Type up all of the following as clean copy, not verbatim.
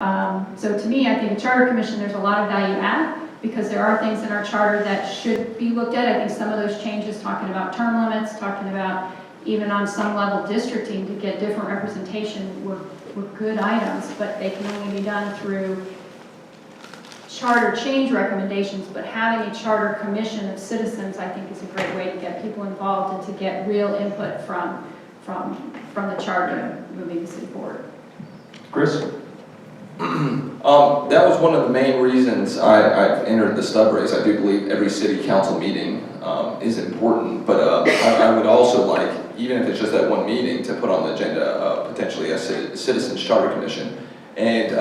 So to me, I think a charter commission, there's a lot of value add because there are things in our charter that should be looked at. I think some of those changes, talking about term limits, talking about even on some level districting to get different representation were good items, but they can only be done through charter change recommendations. But having a charter commission of citizens, I think, is a great way to get people involved and to get real input from the charter moving the city forward. Chris? That was one of the main reasons I entered the stub race. I do believe every city council meeting is important, but I would also like, even if it's just that one meeting, to put on the agenda potentially a citizens charter commission. And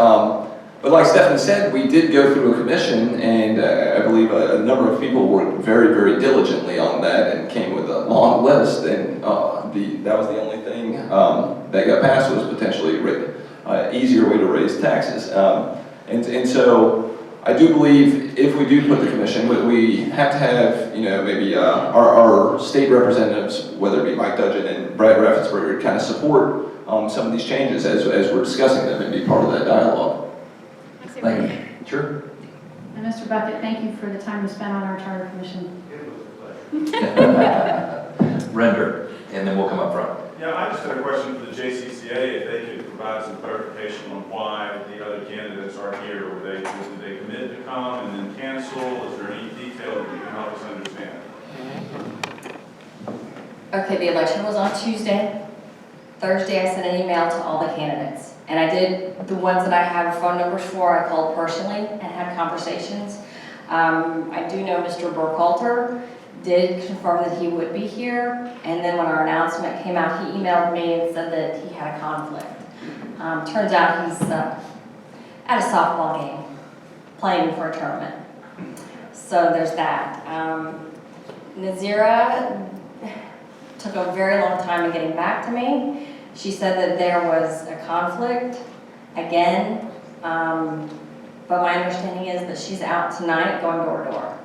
but like Stephanie said, we did go through a commission, and I believe a number of people worked very, very diligently on that and came with a long list. And that was the only thing that got passed was potentially easier way to raise taxes. And so I do believe if we do put the commission, we have to have, maybe our state representatives, whether it be Mike Dudgeon and Brad Raffensperger, kind of support some of these changes as we're discussing them and be part of that dialogue. Thank you. Sure. And Mr. Bucket, thank you for the time you spent on our charter commission. It was a pleasure. Render, and then we'll come up front. Yeah, I just had a question for the JCCA, if they could provide some clarification on why the other candidates aren't here. Did they commit to come and then cancel? Is there any detail that you can help us understand? Okay, the election was on Tuesday. Thursday, I sent an email to all the candidates. And I did the ones that I have phone numbers for, I called personally and had conversations. I do know Mr. Burkhalter did confirm that he would be here. And then when our announcement came out, he emailed me and said that he had a conflict. Turns out he's at a softball game, playing for a tournament. So there's that. Nazeera took a very long time in getting back to me. She said that there was a conflict again, but my understanding is that she's out tonight going door to door.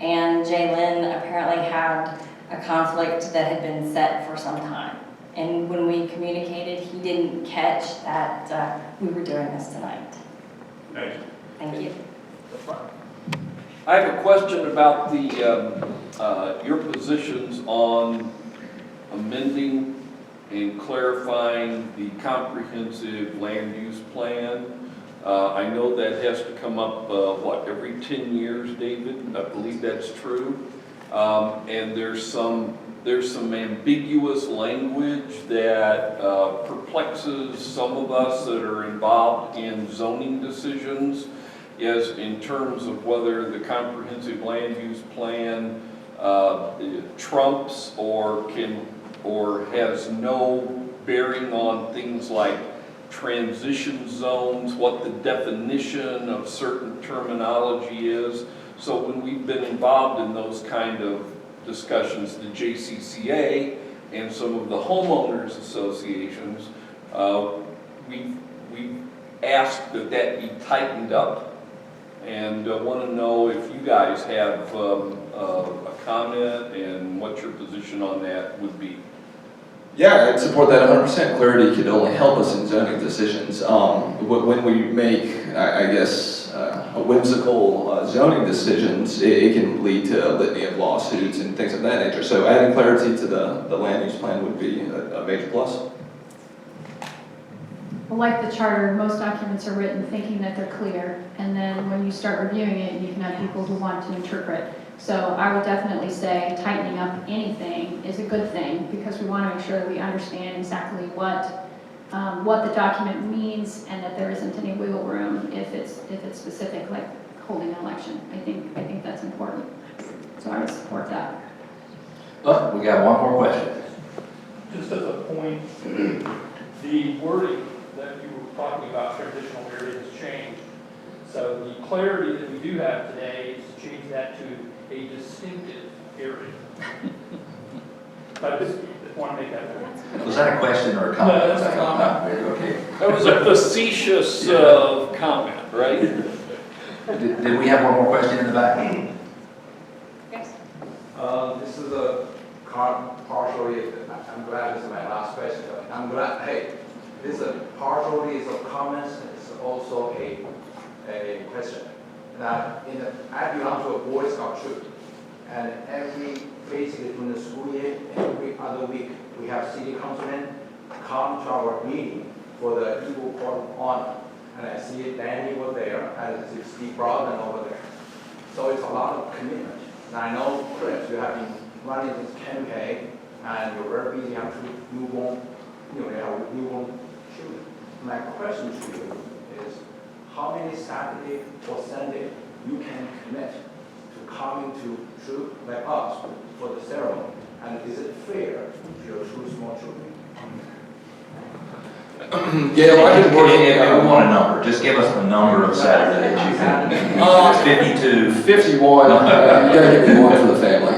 And Jalen apparently had a conflict that had been set for some time. And when we communicated, he didn't catch that we were doing this tonight. Thank you. Thank you. I have a question about your positions on amending and clarifying the comprehensive land use plan. I know that has to come up, every 10 years, David? I believe that's true. And there's some ambiguous language that perplexes some of us that are involved in zoning decisions, as in terms of whether the comprehensive land use plan trumps or has no bearing on things like transition zones, what the definition of certain terminology is. So when we've been involved in those kind of discussions, the JCCA and some of the homeowners associations, we've asked that be tightened up, and want to know if you guys have a comment and what your position on that would be. Yeah, I'd support that 100%. Clarity could only help us in zoning decisions. When we make, I guess, whimsical zoning decisions, it can lead to a litany of lawsuits and things of that nature. So adding clarity to the land use plan would be a major plus. Well, like the charter, most documents are written thinking that they're clear, and then when you start reviewing it, you can have people who want to interpret. So I would definitely say tightening up anything is a good thing because we want to make sure that we understand exactly what the document means and that there isn't any wiggle room if it's specific, like holding an election. I think that's important. So I would support that. Oh, we got one more question. Just as a point, the wording that you were talking about, transitional area, has changed. So the clarity that we do have today is to change that to a distinctive area. But I just want to make that point. Was that a question or a comment? No, that's a comment. Okay. That was a facetious comment, right? Did we have one more question in the back? Yes. This is a partially, I'm glad this is my last question. I'm glad, hey, this is a partially of comments and also a question. That I belong to a Boy Scout troop, and basically during the school year, every other week, we have city councilmen come to our meeting for the Eagle Court of Honor. And I see Danny over there, and I see Steve Broadman over there. So it's a lot of commitment. And I know, Chris, you have been running this campaign, and you're very busy, you have two newborn, you have newborn children. My question to you is, how many Saturday or Sunday you can commit to coming to troop like us for the ceremony? And is it fair to your two small children? Yeah, well, I've been working. If we want a number, just give us the number of Saturdays you can. It's 52. 51. You gotta give me one for the family.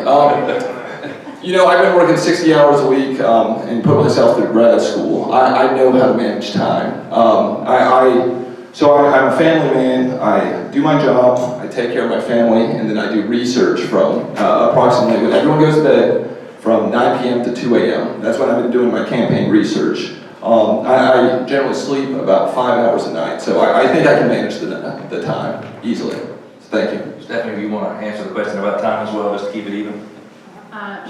I've been working 60 hours a week and put myself through grad school. I know how to manage time. So I'm a family man. I do my job, I take care of my family, and then I do research from approximately when everyone goes to bed from 9 p.m. to 2 a.m. That's when I've been doing my campaign research. I generally sleep about 5 hours a night, so I think I can manage the time easily. So thank you. Stephanie, do you want to answer the question about time as well, just to keep it even?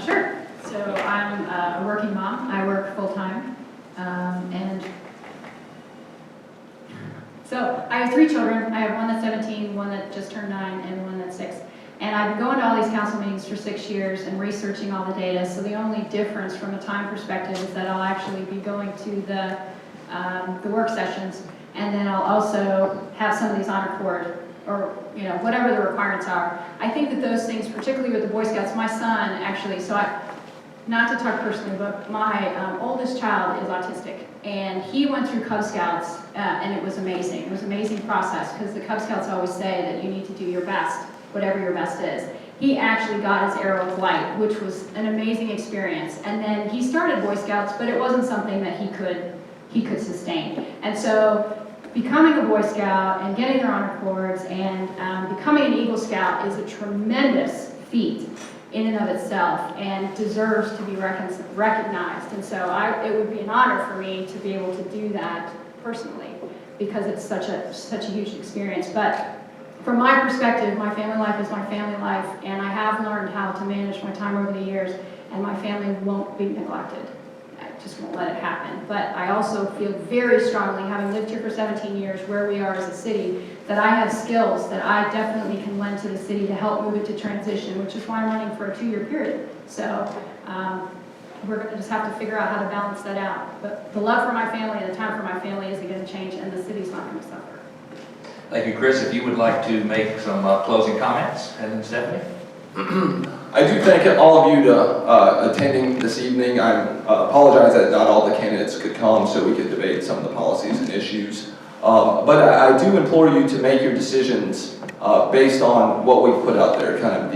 Sure. So I'm a working mom. I work full-time. And so I have 3 children. I have one that's 17, one that just turned 9, and one that's 6. And I've been going to all these council meetings for 6 years and researching all the data. So the only difference from a time perspective is that I'll actually be going to the work sessions, and then I'll also have some of these honor cord or whatever the requirements are. I think that those things, particularly with the Boy Scouts, my son actually. Not to talk personally, but my oldest child is autistic, and he went through Cub Scouts, and it was amazing. It was an amazing process because the Cub Scouts always say that you need to do your best, whatever your best is. He actually got his arrow of light, which was an amazing experience. And then he started Boy Scouts, but it wasn't something that he could sustain. And so becoming a Boy Scout and getting their honor cords and becoming an Eagle Scout is a tremendous feat in and of itself and deserves to be recognized. And so it would be an honor for me to be able to do that personally because it's such a huge experience. But from my perspective, my family life is my family life, and I have learned how to manage my time over the years, and my family won't be neglected. I just won't let it happen. But I also feel very strongly, having lived here for 17 years, where we are as a city, that I have skills that I definitely can lend to the city to help move it to transition, which is why I'm running for a 2-year period. So we're going to just have to figure out how to balance that out. But the love for my family and the time for my family isn't going to change, and the city's not going to suffer. Thank you, Chris. If you would like to make some closing comments, and then Stephanie. I do thank all of you to attending this evening. I apologize that not all the candidates could come so we could debate some of the policies and issues. But I do implore you to make your decisions based on what we put out there, kind of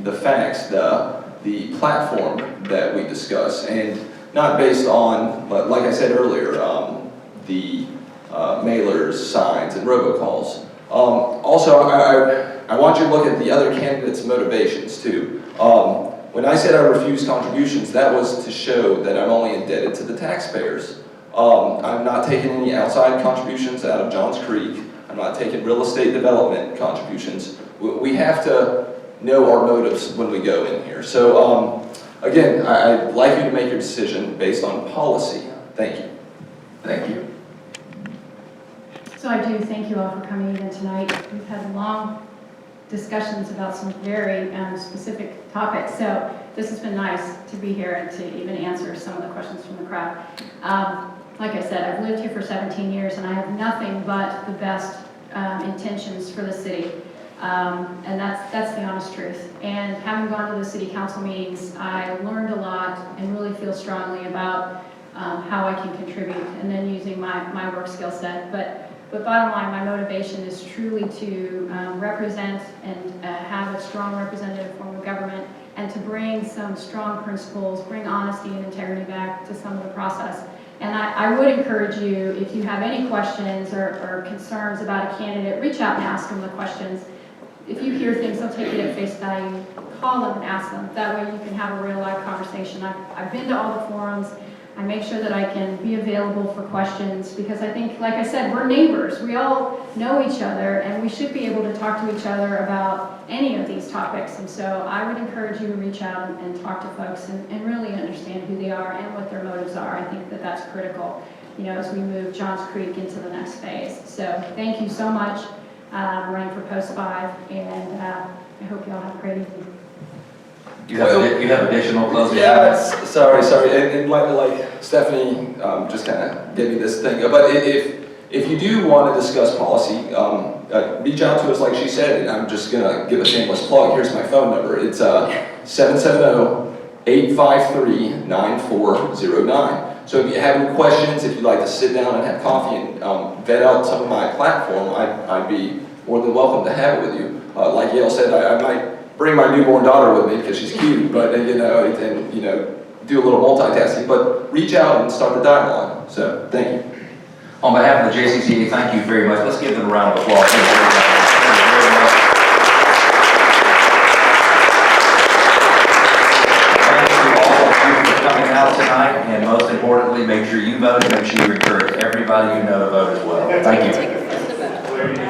the facts, the platform that we discuss, and not based on, but like I said earlier, the mailers, signs, and robocalls. Also, I want you to look at the other candidates' motivations too. When I said I refused contributions, that was to show that I'm only indebted to the taxpayers. I'm not taking any outside contributions out of Johns Creek. I'm not taking real estate development contributions. We have to know our motives when we go in here. So again, I'd like you to make your decision based on policy. Thank you. Thank you. So I do thank you all for coming in tonight. We've had long discussions about some very specific topics. So this has been nice to be here and to even answer some of the questions from the crowd. Like I said, I've lived here for 17 years and I have nothing but the best intentions for the city. And that's the honest truth. And having gone to the city council meetings, I learned a lot and really feel strongly about how I can contribute and then using my work skill set. But bottom line, my motivation is truly to represent and have a strong representative form of government and to bring some strong principles, bring honesty and integrity back to some of the process. And I would encourage you, if you have any questions or concerns about a candidate, reach out and ask them the questions. If you hear things, don't take it at face value. Call them and ask them. That way you can have a real live conversation. I've been to all the forums. I make sure that I can be available for questions, because I think, like I said, we're neighbors. We all know each other, and we should be able to talk to each other about any of these topics. And so I would encourage you to reach out and talk to folks and really understand who they are and what their motives are. I think that that's critical, you know, as we move Johns Creek into the next phase. So thank you so much, running for post 5, and I hope you all have a great evening. You have additional closing Yeah, comments? sorry, and like Stephanie just kind of gave me this thing, but if you do want to discuss policy, reach out to us like she said, and I'm just gonna give a shameless plug. Here's my phone number. It's 770-853-9409. So if you have any questions, if you'd like to sit down and have coffee and vet out some of my platform, I'd be more than welcome to have it with you. Like Yale said, I might bring my newborn daughter with me because she's cute, but you know, and you know, do a little multitasking. But reach out and start the dialogue. So thank you. On behalf of the JCCA, thank you very much. Let's give them a round of applause. Thank you very much. Thanks to all of you for coming out tonight, and most importantly, make sure you vote and make sure you encourage everybody you know to vote as well. Thank you. There you go.